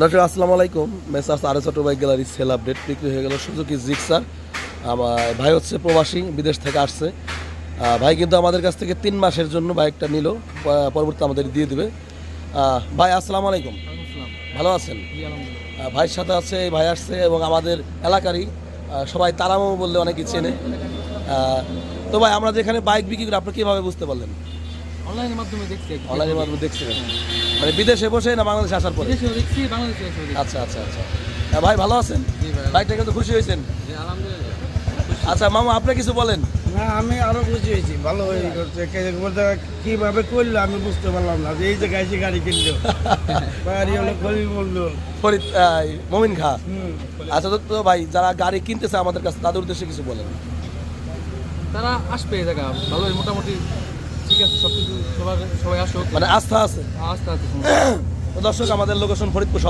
দর্শক আসসালামু আলাইকুম। মেসার্স আর ছোট বাইক গ্যালারি সেল আপডেট বিক্রি হয়ে গেল সুজুকি জিক্সার। আমার ভাই হচ্ছে প্রবাসী, বিদেশ থেকে আসছে। ভাই কিন্তু আমাদের কাছ থেকে 3 মাসের জন্য বাইকটা নিল, পরবর্তী আমাদের দিয়ে দিবে। ভাই আসসালামু আলাইকুম, ভালো আছেন? ভাইয়ের সাথে আছে, এই ভাই আসছে এবং আমাদের এলাকারই সবাই তারামো বললে অনেকেই চেনে। তো ভাই আমরা যেখানে বাইক বিক্রি করি আপনি কীভাবে বুঝতে পারলেন? অনলাইনের মাধ্যমে দেখছি। অনলাইনের মাধ্যমে দেখছিলেন, মানে বিদেশে বসে না বাংলাদেশে আসার পরে? বিদেশেও দেখছি, বাংলাদেশেও দেখছি। আচ্ছা আচ্ছা আচ্ছা। ভাই ভালো আছেন? জি ভাই, বাইকটা কিন্তু খুশি হয়েছেন? জি আলহামদুলিল্লাহ। আচ্ছা মামা, আপনি কিছু বলেন। না, আমি আরো খুশি হয়েছি, ভালো হয়ে করছে। কিভাবে করলো আমি বুঝতে পারলাম না যে এই জায়গায় এসে গাড়ি কিনলো। বাড়ি হলো খলিল বললো। ফরিদ মমিন খা। আচ্ছা তো ভাই, যারা গাড়ি কিনতেছে আমাদের কাছে তাদের উদ্দেশ্যে কিছু বলেন। তারা আসবে এই জায়গা ভালোই, মোটামুটি ঠিক আছে সবকিছু, সবাই আসুক, মানে আস্থা আছে। আস্তে আস্তে। তো দর্শক, আমাদের লোকেশন ফরিদপুর